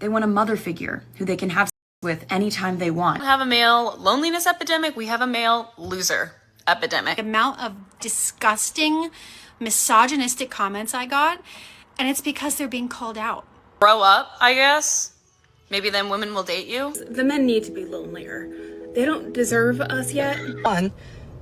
They want a mother figure who they can have sex with anytime they want. We have a male loneliness epidemic. We have a male loser epidemic. The amount of disgusting, misogynistic comments I got, and it's because they're being called out. Grow up, I guess. Maybe then women will date you. The men need to be lonelier. They don't deserve us yet. One,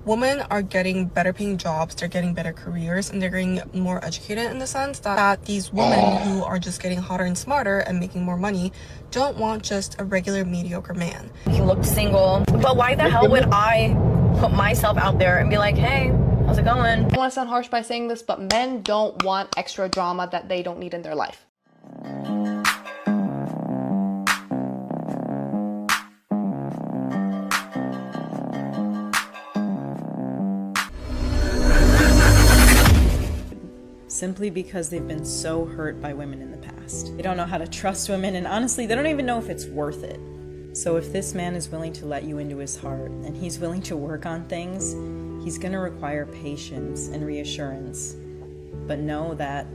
women are getting better paying jobs, they're getting better careers, and they're getting more educated in the sense that these women who are just getting hotter and smarter and making more money don't want just a regular mediocre man. He looked single, but why the hell would I put myself out there and be like, hey, how's it going? I don't want to sound harsh by saying this, but men don't want extra drama that they don't need in their life. Simply because they've been so hurt by women in the past. They don't know how to trust women, and honestly, they don't even know if it's worth it. So if this man is willing to let you into his heart, and he's willing to work on things, he's gonna require patience and reassurance. But know that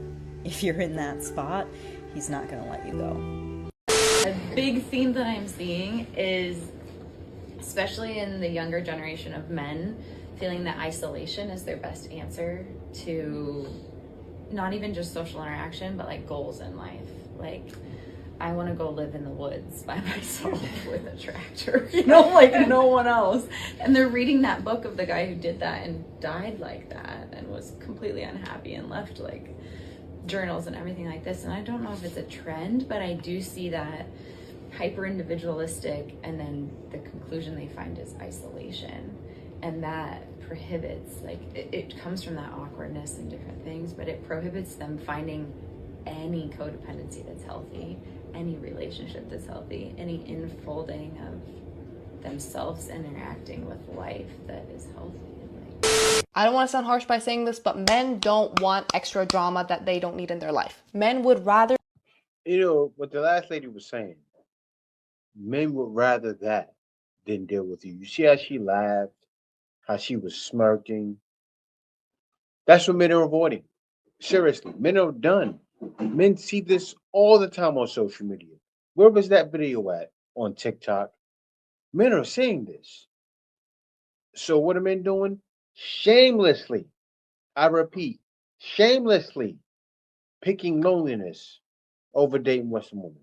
if you're in that spot, he's not gonna let you go. A big theme that I'm seeing is, especially in the younger generation of men, feeling that isolation is their best answer to not even just social interaction, but like goals in life. Like, I want to go live in the woods by myself with a tractor, you know, like no one else. And they're reading that book of the guy who did that and died like that and was completely unhappy and left like journals and everything like this. And I don't know if it's a trend, but I do see that hyper individualistic, and then the conclusion they find is isolation. And that prohibits, like, it comes from that awkwardness and different things, but it prohibits them finding any codependency that's healthy, any relationship that's healthy, any enfolding of themselves and interacting with life that is healthy. I don't want to sound harsh by saying this, but men don't want extra drama that they don't need in their life. Men would rather... You know, what the last lady was saying, men would rather that than deal with you. You see how she laughed? How she was smirking. That's what men are avoiding. Seriously, men are done. Men see this all the time on social media. Where was that video at on TikTok? Men are seeing this. So what are men doing? Shamelessly, I repeat, shamelessly picking loneliness over dating Western women.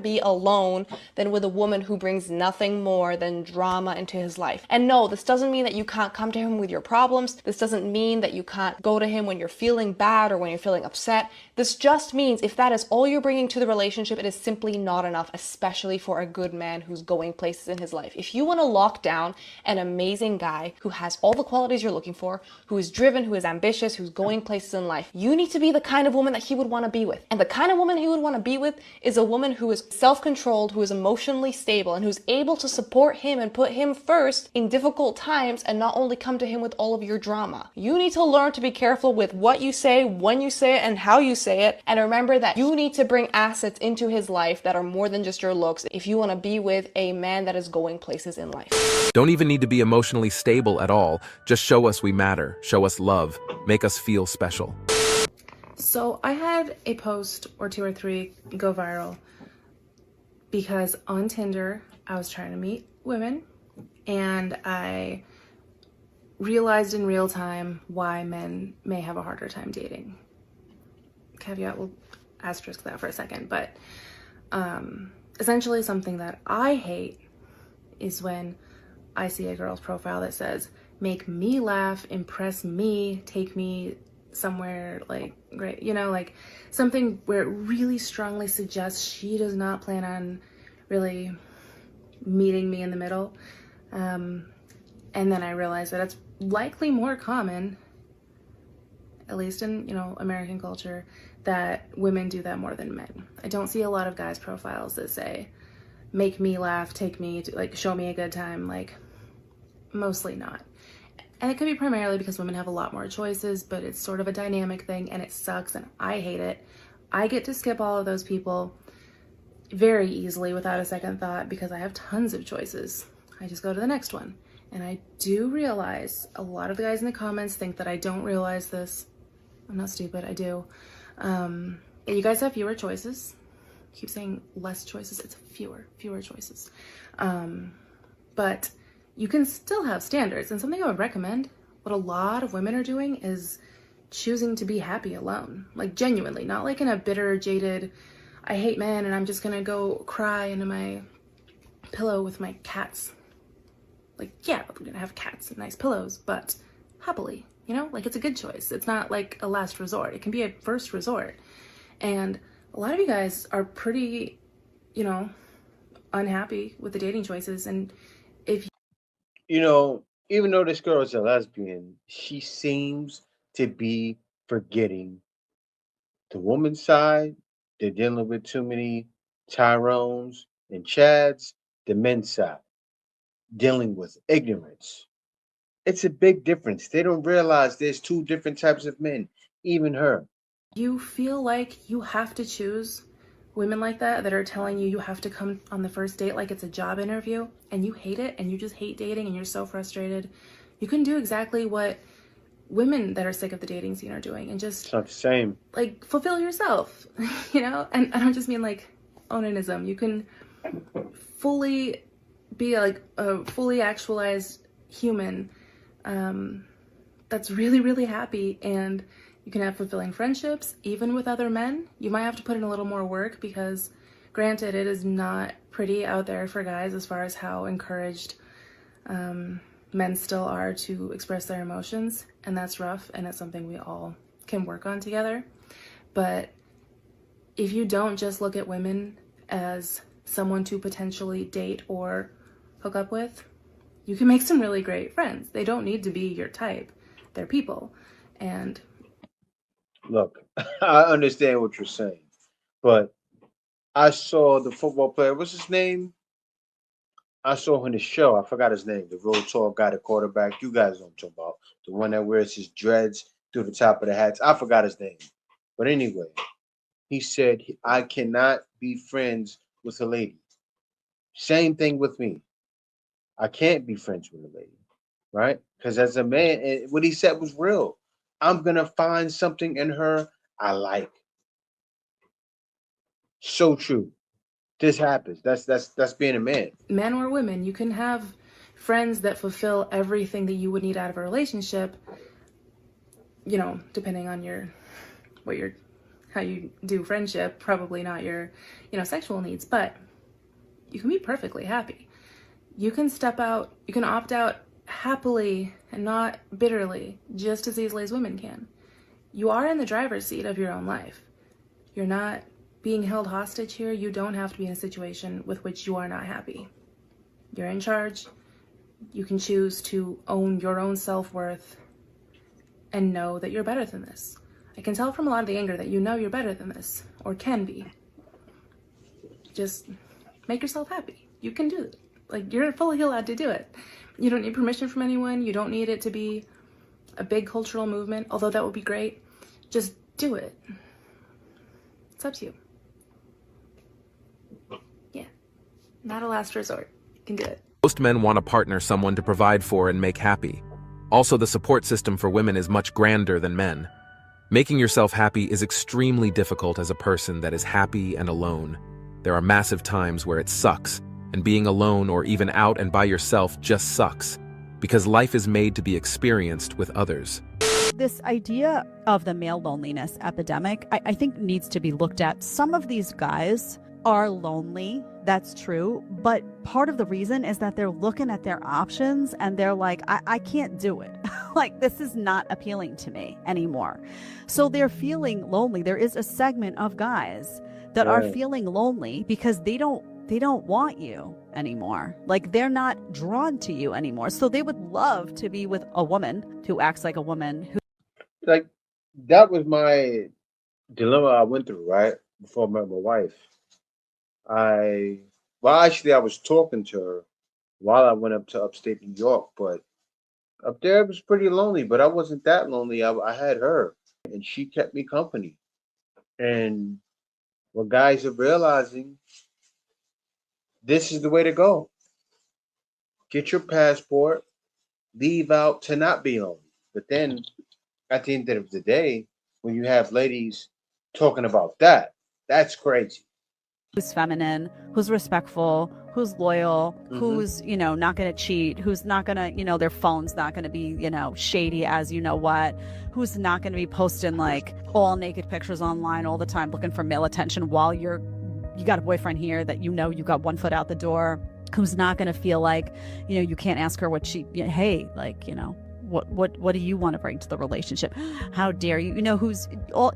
Be alone than with a woman who brings nothing more than drama into his life. And no, this doesn't mean that you can't come to him with your problems. This doesn't mean that you can't go to him when you're feeling bad or when you're feeling upset. This just means if that is all you're bringing to the relationship, it is simply not enough, especially for a good man who's going places in his life. If you want to lock down an amazing guy who has all the qualities you're looking for, who is driven, who is ambitious, who's going places in life, you need to be the kind of woman that he would want to be with. And the kind of woman he would want to be with is a woman who is self-controlled, who is emotionally stable, and who's able to support him and put him first in difficult times and not only come to him with all of your drama. You need to learn to be careful with what you say, when you say it, and how you say it. And remember that you need to bring assets into his life that are more than just your looks if you want to be with a man that is going places in life. Don't even need to be emotionally stable at all. Just show us we matter, show us love, make us feel special. So I had a post or 2 or 3 go viral because on Tinder, I was trying to meet women and I realized in real time why men may have a harder time dating. Caveat, we'll asterisk that for a second, but essentially something that I hate is when I see a girl's profile that says, make me laugh, impress me, take me somewhere like great, you know, like something where it really strongly suggests she does not plan on really meeting me in the middle. And then I realized that it's likely more common, at least in, you know, American culture, that women do that more than men. I don't see a lot of guys' profiles that say, make me laugh, take me to, like, show me a good time, like, mostly not. And it could be primarily because women have a lot more choices, but it's sort of a dynamic thing and it sucks and I hate it. I get to skip all of those people very easily without a second thought because I have tons of choices. I just go to the next one. And I do realize a lot of the guys in the comments think that I don't realize this. I'm not stupid, I do. You guys have fewer choices. keep saying less choices. It's fewer choices. But you can still have standards. And something I would recommend, what a lot of women are doing is choosing to be happy alone. Like genuinely, not like in a bitter, jaded, I hate men and I'm just gonna go cry into my pillow with my cats. Like, yeah, we're gonna have cats and nice pillows, but happily, you know? Like, it's a good choice. It's not like a last resort. It can be a first resort. And a lot of you guys are pretty, you know, unhappy with the dating choices. And if You know, even though this girl is a lesbian, she seems to be forgetting the woman's side. They're dealing with too many Tyrones and Chads, the men's side, dealing with ignorance. It's a big difference. They don't realize there's two different types of men, even her. you feel like you have to choose women like that are telling you have to come on the first date like it's a job interview, and you hate it and you just hate dating and you're so frustrated, you can do exactly what women that are sick of the dating scene are doing and just It's not the same. like fulfill yourself, you know? And I don't just mean like onanism. You can fully be like a fully actualized human that's really, really happy, and you can have fulfilling friendships, even with other men. You might have to put in a little more work because, granted, it is not pretty out there for guys as far as how encouraged men still are to express their emotions, and that's rough, and it's something we all can work on together. But if you don't just look at women as someone to potentially date or hook up with, you can make some really great friends. They don't need to be your type. They're people. And Look, I understand what you're saying, but I saw the football player. What's his name? I saw him in the show. I forgot his name. The real tall guy, the quarterback. You guys know what I'm talking about. The one that wears his dreads through the top of the hats. I forgot his name. But anyway, he said, I cannot be friends with a lady. Same thing with me. I can't be friends with a lady, right? Because as a man, what he said was real. I'm going to find something in her I like. So true. This happens. That's being a man. men or women, you can have friends that fulfill everything that you would need out of a relationship, you know, depending on how you do friendship, probably not your, you know, sexual needs, but you can be perfectly happy. You can step out, you can opt out happily and not bitterly, just as easily as women can. You are in the driver's seat of your own life. You're not being held hostage here. You don't have to be in a situation with which you are not happy. You're in charge. You can choose to own your own self-worth and know that you're better than this. I can tell from a lot of the anger that you know you're better than this, or can be. Just make yourself happy. You can do it. Like, you're fully allowed to do it. You don't need permission from anyone. You don't need it to be a big cultural movement, although that would be great. Just do it. It's up to you. Yeah. Not a last resort. You can do it. Most men want a partner, someone to provide for and make happy. Also, the support system for women is much grander than men. Making yourself happy is extremely difficult as a person that is happy and alone. There are massive times where it sucks, and being alone or even out and by yourself just sucks, because life is made to be experienced with others. This idea of the male loneliness epidemic, I think needs to be looked at. Some of these guys are lonely, that's true, but part of the reason is that they're looking at their options and they're like, I can't do it. Like, this is not appealing to me anymore. So they're feeling lonely. There is a segment of guys that are feeling lonely because they don't want you anymore. Like, they're not drawn to you anymore. So they would love to be with a woman who acts like a woman. Who, Like, that was my dilemma I went through, right? Before I met my wife. I was talking to her while I went up to upstate New York, but up there it was pretty lonely, but I wasn't that lonely. I had her, and she kept me company. And what guys are realizing, this is the way to go. Get your passport, leave out to not be lonely. But then at the end of the day, when you have ladies talking about that, that's crazy. who's feminine, who's respectful, who's loyal, who's, you know, not going to cheat, who's not going to, you know, their phone's not going to be, you know, shady as you know what, who's not going to be posting like all naked pictures online all the time looking for male attention while you got a boyfriend here that you know you got one foot out the door, who's not going to feel like, you know, you can't ask her what she, hey, like, you know, what do you want to bring to the relationship? How dare you? You know,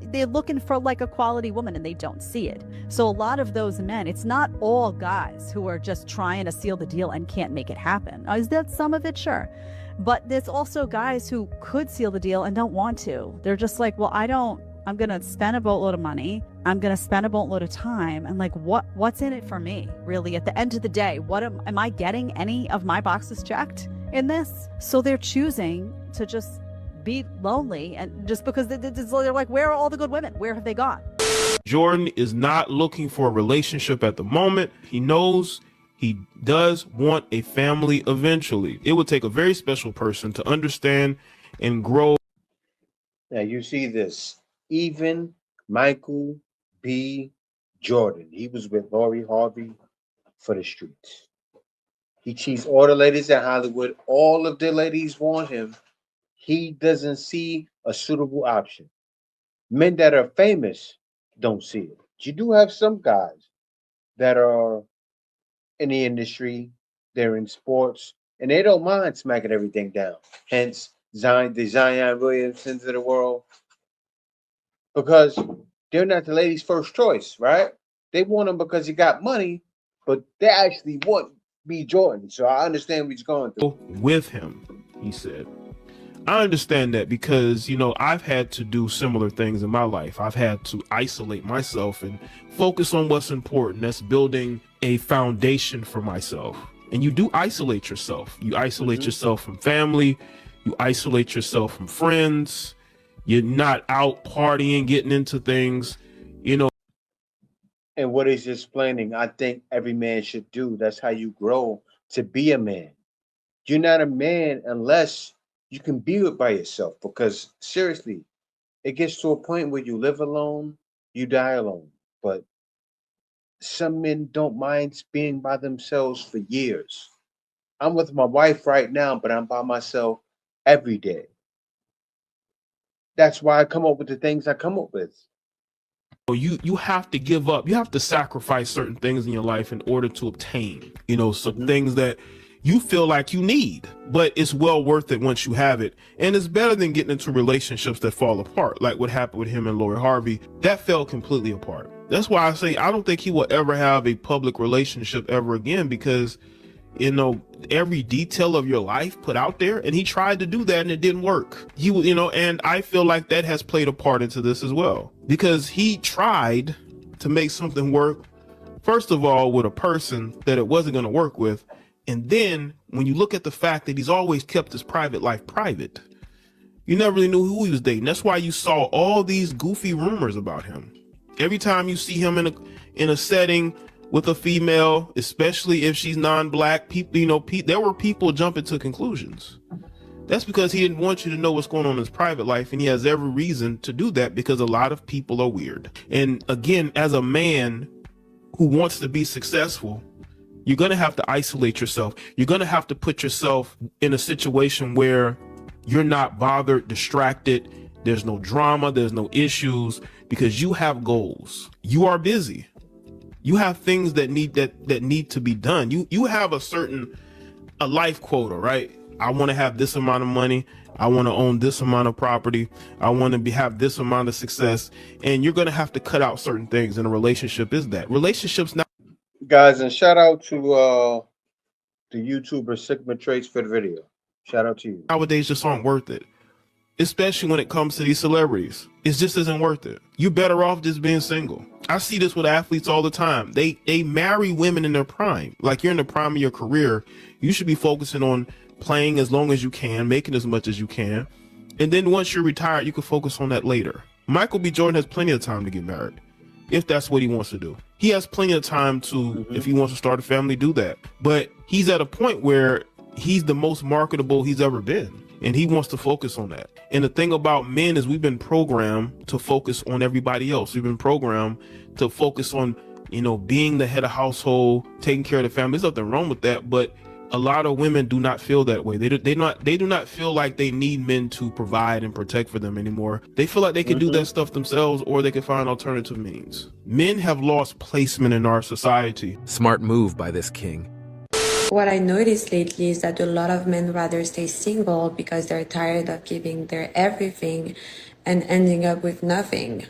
they're looking for like a quality woman and they don't see it. So a lot of those men, it's not all guys who are just trying to seal the deal and can't make it happen. Is that some of it? Sure. But there's also guys who could seal the deal and don't want to. They're just like, well, I'm going to spend a boatload of money. I'm going to spend a boatload of time. And like, what's in it for me? Really, at the end of the day, am I getting any of my boxes checked in this? So they're choosing to just be lonely, and just because they're like, where are all the good women? Where have they gone? Jordan is not looking for a relationship at the moment. He knows he does want a family eventually. It would take a very special person to understand and grow. Now you see this. Even Michael B. Jordan, he was with Lori Harvey for the streets. He cheats all the ladies in Hollywood. All of the ladies want him. He doesn't see a suitable option. Men that are famous don't see it. You do have some guys that are in the industry, they're in sports, and they don't mind smacking everything down. Hence, the Zion Williamsons of the world, because they're not the ladies' first choice, right? They want him because he got money, but they actually want B. Jordan. So I understand what he's going through. With him, he said. I understand that because, you know, I've had to do similar things in my life. I've had to isolate myself and focus on what's important. That's building a foundation for myself. And you do isolate yourself. You isolate yourself from family. You isolate yourself from friends. You're not out partying, getting into things, you know. And what he's explaining, I think every man should do. That's how you grow to be a man. You're not a man unless you can be by yourself, because seriously, it gets to a point where you live alone, you die alone. But some men don't mind being by themselves for years. I'm with my wife right now, but I'm by myself every day. That's why I come up with the things I come up with. You have to give up. You have to sacrifice certain things in your life in order to obtain, you know, some things that you feel like you need, but it's well worth it once you have it. And it's better than getting into relationships that fall apart, like what happened with him and Lori Harvey. That fell completely apart. That's why I say I don't think he will ever have a public relationship ever again, because, you know, every detail of your life put out there, and he tried to do that and it didn't work. You know, and I feel like that has played a part into this as well, because he tried to make something work, first of all, with a person that it wasn't going to work with. And then when you look at the fact that he's always kept his private life private, you never really knew who he was dating. That's why you saw all these goofy rumors about him. Every time you see him in a setting with a female, especially if she's non-black, people, you know, there were people jumping to conclusions. That's because he didn't want you to know what's going on in his private life, and he has every reason to do that because a lot of people are weird. And again, as a man who wants to be successful, you're going to have to isolate yourself. You're going to have to put yourself in a situation where you're not bothered, distracted. There's no drama. There's no issues, because you have goals. You are busy. You have things that need to be done. You have a life quota, right? I want to have this amount of money. I want to own this amount of property. I want to have this amount of success. And you're going to have to cut out certain things. And a relationship is that. Relationships now. Guys, and shout out to the YouTuber Sigma Trace for the video. Shout out to you. Nowadays just aren't worth it, especially when it comes to these celebrities. It just isn't worth it. You're better off just being single. I see this with athletes all the time. They marry women in their prime. Like, you're in the prime of your career. You should be focusing on playing as long as you can, making as much as you can. And then once you're retired, you can focus on that later. Michael B. Jordan has plenty of time to get married, if that's what he wants to do. He has plenty of time to, if he wants to start a family, do that. But he's at a point where he's the most marketable he's ever been, and he wants to focus on that. And the thing about men is we've been programmed to focus on everybody else. We've been programmed to focus on being the head of household, taking care of the family. There's nothing wrong with that, but a lot of women do not feel that way. They do not feel like they need men to provide and protect for them anymore. They feel like they can do that stuff themselves, or they can find alternative means. Men have lost placement in our society. Smart move by this king. What I noticed lately is that a lot of men rather stay single because they're tired of giving their everything and ending up with nothing.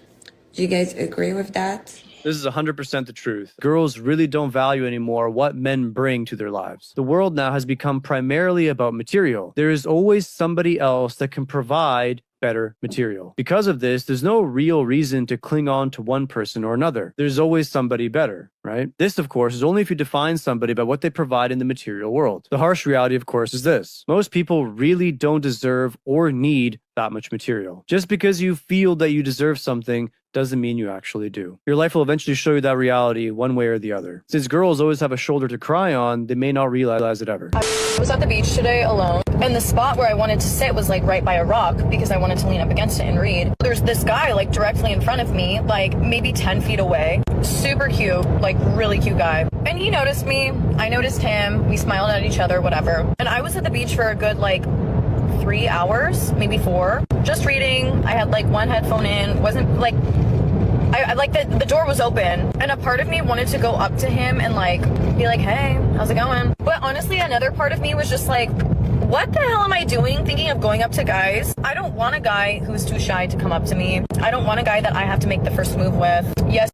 Do you guys agree with that? This is 100% the truth. Girls really don't value anymore what men bring to their lives. The world now has become primarily about material. There is always somebody else that can provide better material. Because of this, there's no real reason to cling on to one person or another. There's always somebody better, right? This, of course, is only if you define somebody by what they provide in the material world. The harsh reality, of course, is this. Most people really don't deserve or need that much material. Just because you feel that you deserve something doesn't mean you actually do. Your life will eventually show you that reality one way or the other. Since girls always have a shoulder to cry on, they may not realize it ever. I was at the beach today alone, and the spot where I wanted to sit was like right by a rock because I wanted to lean up against it and read. There's this guy like directly in front of me, like maybe 10 feet away. Super cute, like really cute guy. And he noticed me, I noticed him, we smiled at each other, whatever. And I was at the beach for a good like 3 hours, maybe 4, just reading. I had like one headphone in, wasn't like, I like the door was open, and a part of me wanted to go up to him and like be like, hey, how's it going? But honestly, another part of me was just like, what the hell am I doing thinking of going up to guys? I don't want a guy who's too shy to come up to me. I don't want a guy that I have to make the first move with. Yes.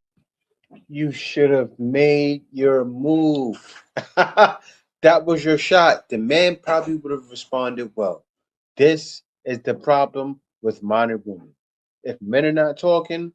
You should have made your move. That was your shot. The man probably would have responded well. This is the problem with modern women. If men are not talking,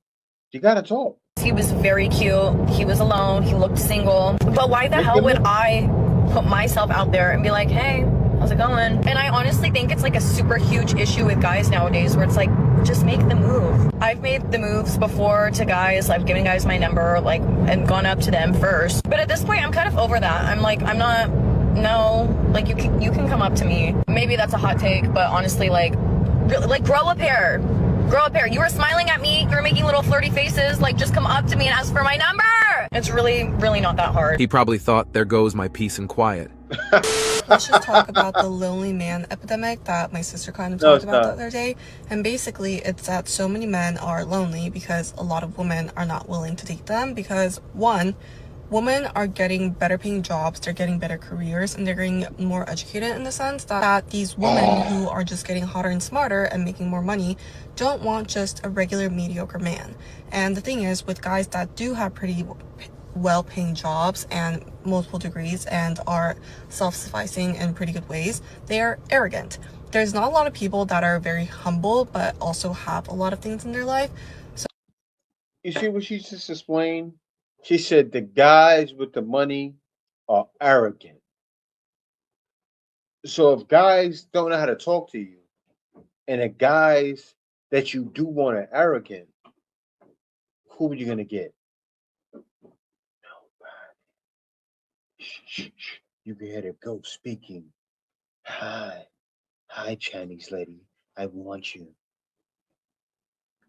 you gotta talk. He was very cute. He was alone. He looked single. But why the hell would I put myself out there and be like, hey, how's it going? And I honestly think it's like a super huge issue with guys nowadays where it's like, just make the move. I've made the moves before to guys. I've given guys my number, like, and gone up to them first. But at this point, I'm kind of over that. I'm like, I'm not, no, like you can come up to me. Maybe that's a hot take, but honestly, like, really, like grow a pair. Grow up here. You were smiling at me. You were making little flirty faces. Like, just come up to me and ask for my number. It's really, really not that hard. He probably thought, there goes my peace and quiet. Let's just talk about the lonely man epidemic that my sister kind of talked about the other day. And basically, it's that so many men are lonely because a lot of women are not willing to date them because, one, women are getting better paying jobs, they're getting better careers, and they're getting more educated in the sense that these women who are just getting hotter and smarter and making more money don't want just a regular mediocre man. And the thing is, with guys that do have pretty well-paying jobs and multiple degrees and are self-sufficing in pretty good ways, they are arrogant. There's not a lot of people that are very humble but also have a lot of things in their life. So you see what she just explained? She said the guys with the money are arrogant. So if guys don't know how to talk to you, and the guys that you do want are arrogant, who are you gonna get? Shh. You can hear the ghost speaking. Hi, Chinese lady. I want you.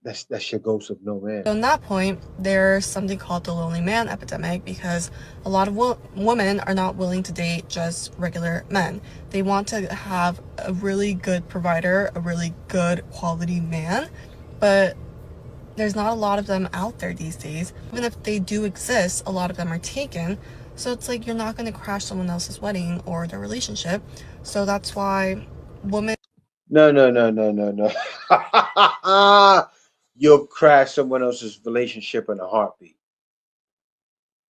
That's your ghost of no man. So on that point, there's something called the lonely man epidemic because a lot of women are not willing to date just regular men. They want to have a really good provider, a really good quality man, but there's not a lot of them out there these days. Even if they do exist, a lot of them are taken. So it's like you're not going to crash someone else's wedding or their relationship. So that's why women... No. You'll crash someone else's relationship in a heartbeat.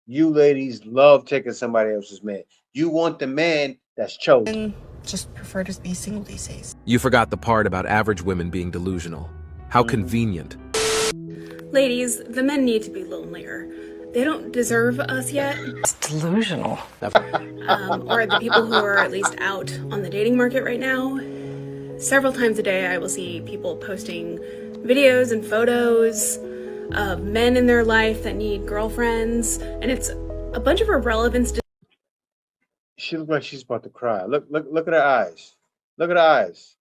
You ladies love taking somebody else's man. You want the man that's chosen. Just prefer to be single these days. You forgot the part about average women being delusional. How convenient. Ladies, the men need to be lonelier. They don't deserve us yet. It's delusional. Or the people who are at least out on the dating market right now. Several times a day I will see people posting videos and photos of men in their life that need girlfriends, and it's a bunch of irrelevant. She looks like she's about to cry. Look at her eyes. Look at her eyes.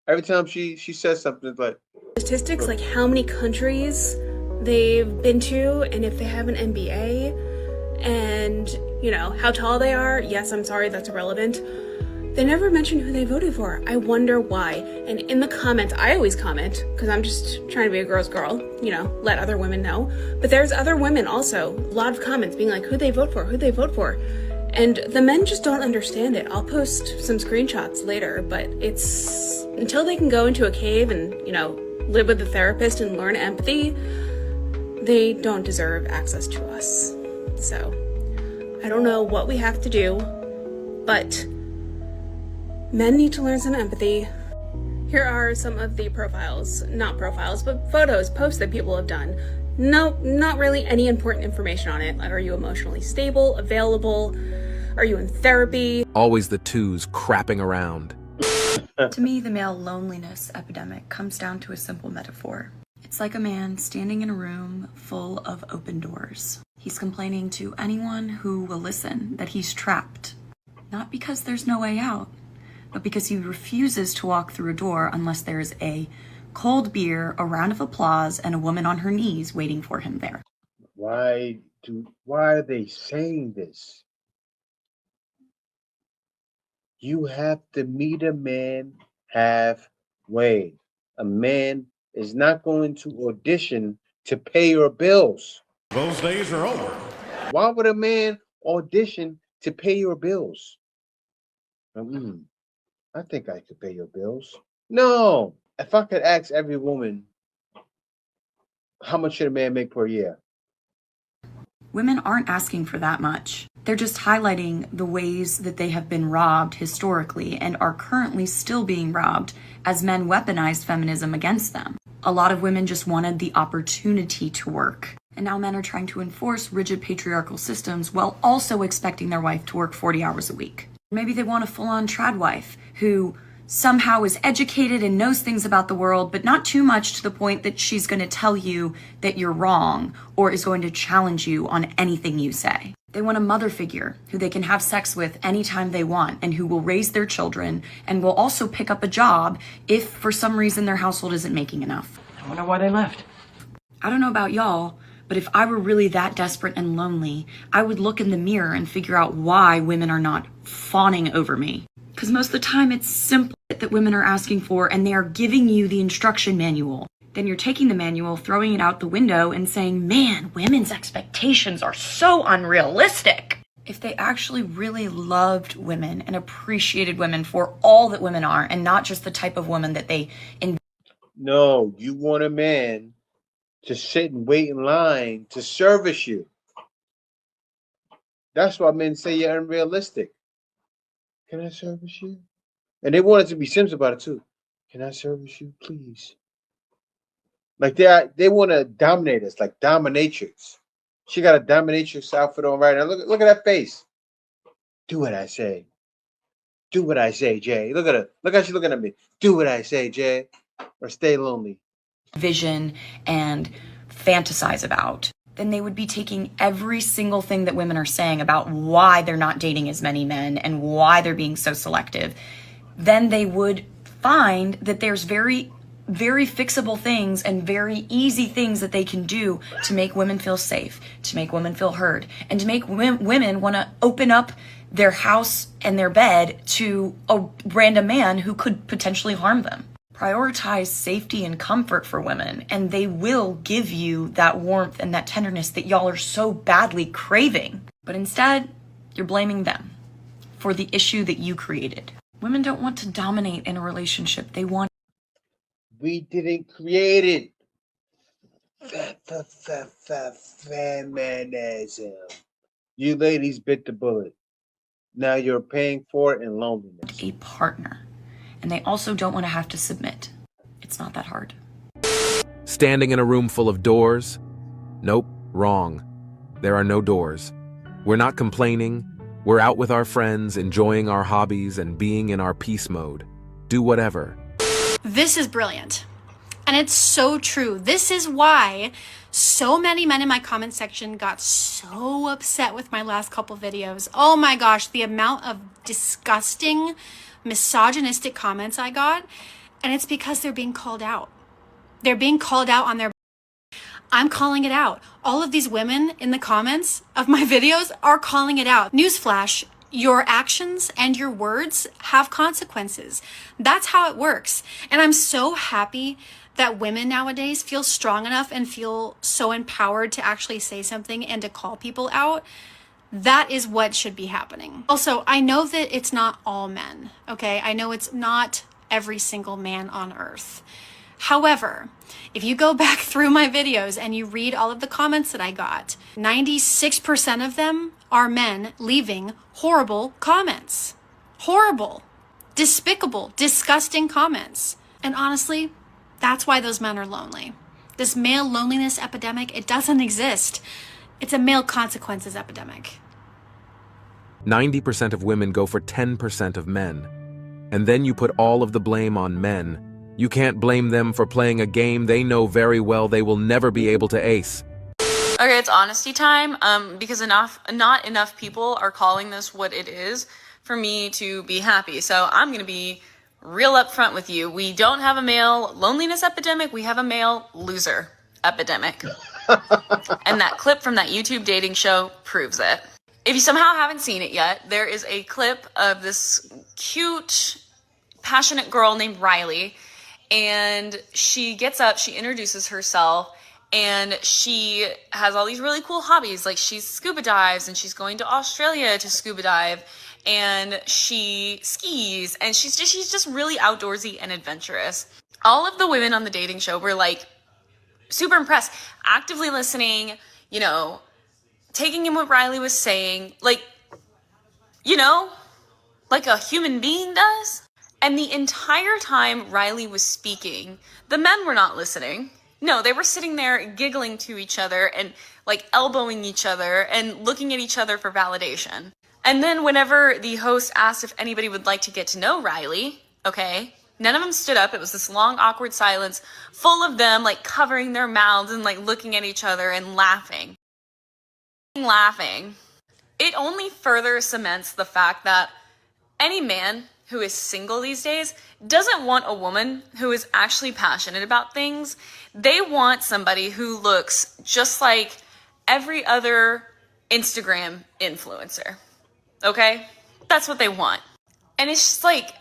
Every time she says something, it's like Statistics like how many countries they've been to, and if they have an MBA, and, you know, how tall they are. Yes, I'm sorry, that's irrelevant. They never mention who they voted for. I wonder why. And in the comments, I always comment, because I'm just trying to be a girl's girl, you know, let other women know. But there's other women also, a lot of comments being like, who'd they vote for? Who'd they vote for? And the men just don't understand it. I'll post some screenshots later, but it's until they can go into a cave and, you know, live with a therapist and learn empathy, they don't deserve access to us. So I don't know what we have to do, but men need to learn some empathy. Here are some of the profiles, not profiles, but photos, posts that people have done. No, not really any important information on it. Like, are you emotionally stable, available? Are you in therapy? Always the twos crapping around. To me, the male loneliness epidemic comes down to a simple metaphor. It's like a man standing in a room full of open doors. He's complaining to anyone who will listen that he's trapped. Not because there's no way out, but because he refuses to walk through a door unless there's a cold beer, a round of applause, and a woman on her knees waiting for him there. Why are they saying this? You have to meet a man halfway. A man is not going to audition to pay your bills. Those days are over. Why would a man audition to pay your bills? I think I could pay your bills. No. If I could ask every woman, how much should a man make per year? Women aren't asking for that much. They're just highlighting the ways that they have been robbed historically and are currently still being robbed as men weaponized feminism against them. A lot of women just wanted the opportunity to work. And now men are trying to enforce rigid patriarchal systems while also expecting their wife to work 40 hours a week. Maybe they want a full-on trad wife who somehow is educated and knows things about the world, but not too much to the point that she's going to tell you that you're wrong or is going to challenge you on anything you say. They want a mother figure who they can have sex with anytime they want and who will raise their children and will also pick up a job if for some reason their household isn't making enough. I wonder why they left. I don't know about y'all, but if I were really that desperate and lonely, I would look in the mirror and figure out why women are not fawning over me. Because most of the time it's simple that women are asking for and they are giving you the instruction manual. Then you're taking the manual, throwing it out the window and saying, man, women's expectations are so unrealistic. If they actually really loved women and appreciated women for all that women are and not just the type of woman that they No, you want a man to sit and wait in line to service you. That's why men say you're unrealistic. Can I service you? And they wanted to be Sims about it too. Can I service you, please? Like they want to dominate us, like dominatrix. She got a dominatrix outfit on right now. Look at that face. Do what I say. Do what I say, Jay. Look at her. Look how she's looking at me. Do what I say, Jay. Or stay lonely. Vision and fantasize about, then they would be taking every single thing that women are saying about why they're not dating as many men and why they're being so selective. Then they would find that there's very, very fixable things and very easy things that they can do to make women feel safe, to make women feel heard, and to make women want to open up their house and their bed to a random man who could potentially harm them. Prioritize safety and comfort for women, and they will give you that warmth and that tenderness that y'all are so badly craving. But instead, you're blaming them for the issue that you created. Women don't want to dominate in a relationship. They want. We didn't create it. Feminism. You ladies bit the bullet. Now you're paying for it in loneliness. A partner. And they also don't want to have to submit. It's not that hard. Standing in a room full of doors? Nope, wrong. There are no doors. We're not complaining. We're out with our friends, enjoying our hobbies and being in our peace mode. Do whatever. This is brilliant. And it's so true. This is why so many men in my comment section got so upset with my last couple videos. Oh my gosh, the amount of disgusting, misogynistic comments I got. And it's because they're being called out. They're being called out on their... I'm calling it out. All of these women in the comments of my videos are calling it out. Newsflash, your actions and your words have consequences. That's how it works. And I'm so happy that women nowadays feel strong enough and feel so empowered to actually say something and to call people out. That is what should be happening. Also, I know that it's not all men, okay? I know it's not every single man on earth. However, if you go back through my videos and you read all of the comments that I got, 96% of them are men leaving horrible comments. Horrible, despicable, disgusting comments. And honestly, that's why those men are lonely. This male loneliness epidemic, it doesn't exist. It's a male consequences epidemic. 90% of women go for 10% of men. And then you put all of the blame on men. You can't blame them for playing a game they know very well they will never be able to ace. Okay, it's honesty time, because not enough people are calling this what it is for me to be happy. So I'm gonna be real upfront with you. We don't have a male loneliness epidemic, we have a male loser epidemic. And that clip from that YouTube dating show proves it. If you somehow haven't seen it yet, there is a clip of this cute, passionate girl named Riley, and she gets up, she introduces herself, and she has all these really cool hobbies. Like, she scuba dives, and she's going to Australia to scuba dive, and she skis, and she's just really outdoorsy and adventurous. All of the women on the dating show were like super impressed, actively listening, you know, taking in what Riley was saying, like, you know, like a human being does. And the entire time Riley was speaking, the men were not listening. No, they were sitting there giggling to each other and like elbowing each other and looking at each other for validation. And then whenever the host asked if anybody would like to get to know Riley, okay, none of them stood up. It was this long, awkward silence full of them like covering their mouths and like looking at each other and laughing. It only further cements the fact that any man who is single these days doesn't want a woman who is actually passionate about things. They want somebody who looks just like every other Instagram influencer. Okay? That's what they want. And it's just like,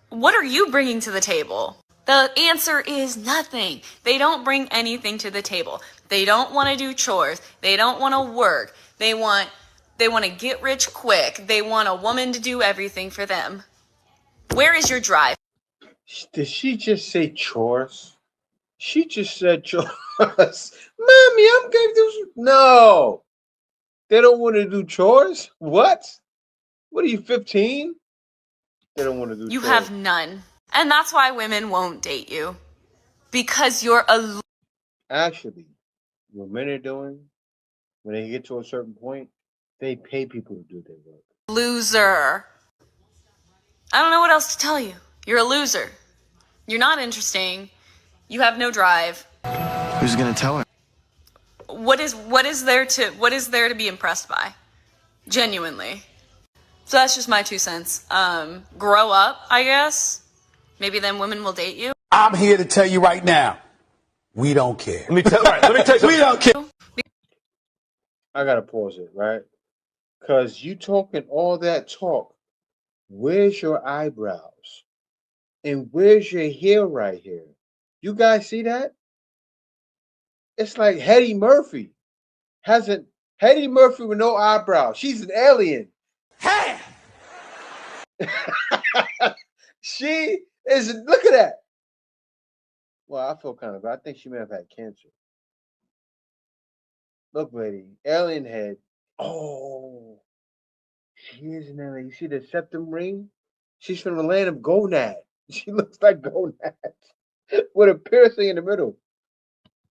what are you bringing to the table? The answer is nothing. They don't bring anything to the table. They don't want to do chores. They don't want to work. They want to get rich quick. They want a woman to do everything for them. Where is your drive? Did she just say chores? She just said chores. Mommy, I'm going to do... No. They don't want to do chores? What? What are you, 15? They don't want to do chores. You have none. And that's why women won't date you. Because you're a... Actually, what men are doing, when they get to a certain point, they pay people to do their work. loser. I don't know what else to tell you. You're a loser. You're not interesting. You have no drive. Who's gonna tell her? What is there to be impressed by? Genuinely. So that's just my 2 cents. Grow up, I guess. Maybe then women will date you. I'm here to tell you right now, we don't care. Let me tell you, we don't care. I gotta pause it, right? Because you talking all that talk. Where's your eyebrows? And where's your hair right here? You guys see that? It's like Hetty Murphy. Hetty Murphy with no eyebrows. She's an alien. Hey! She is, look at that. Well, I feel kind of bad. I think she may have had cancer. Look, lady, alien head. Oh, she is an alien. You see the septum ring? She's from the land of Gonad. She looks like Gonad with a piercing in the middle.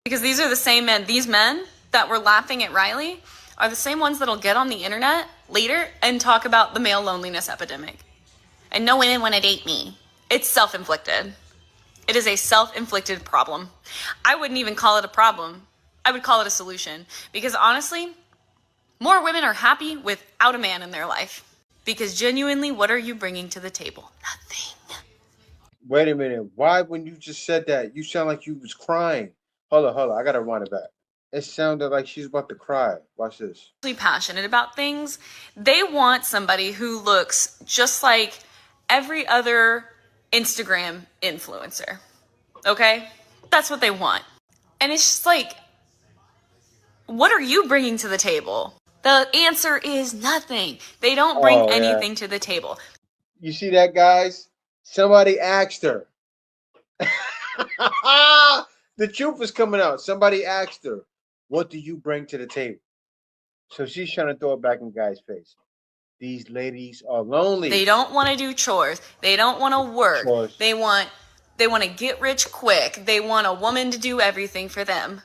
Because these are the same men. These men that were laughing at Riley are the same ones that'll get on the internet later and talk about the male loneliness epidemic. And no women want to date me. It's self-inflicted. It is a self-inflicted problem. I wouldn't even call it a problem. I would call it a solution. Because honestly, more women are happy without a man in their life. Because genuinely, what are you bringing to the table? Nothing. Wait a minute. Why, when you just said that, you sound like you was crying? Hold on. I gotta run it back. It sounded like she's about to cry. Watch this. Passionate about things, they want somebody who looks just like every other Instagram influencer. Okay? That's what they want. And it's just like, what are you bringing to the table? The answer is nothing. They don't bring anything to the table. You see that, guys? Somebody asked her. The truth is coming out. Somebody asked her, what do you bring to the table? So she's trying to throw it back in the guy's face. These ladies are lonely. They don't want to do chores. They don't want to work. Chores. They want to get rich quick. They want a woman to do everything for them.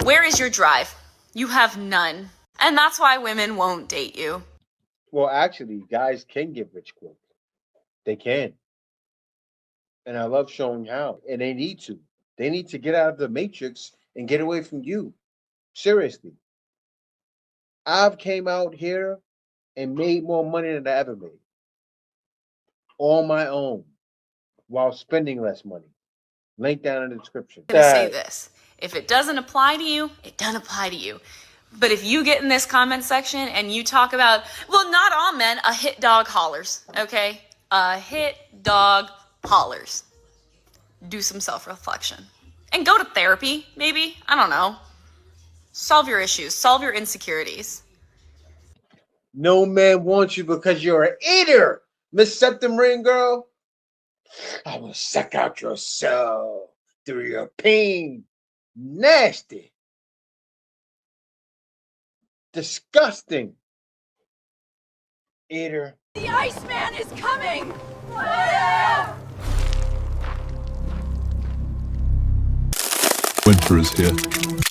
Where is your drive? You have none. And that's why women won't date you. Well, actually, guys can get rich quick. They can. And I love showing how. And they need to. They need to get out of the matrix and get away from you. Seriously. I've came out here and made more money than I ever made. On my own. While spending less money. Link down in the description. I'm going to say this. If it doesn't apply to you, it doesn't apply to you. But if you get in this comment section and you talk about, well, not all men, a hit dog hollers, okay? A hit dog hollers. Do some self-reflection. And go to therapy, maybe. I don't know. Solve your issues. Solve your insecurities. No man wants you because you're an eater. Miss Septum Ring Girl. I will suck out your soul through your pain. Nasty. Disgusting. Eater. The Iceman is coming! Winter is here.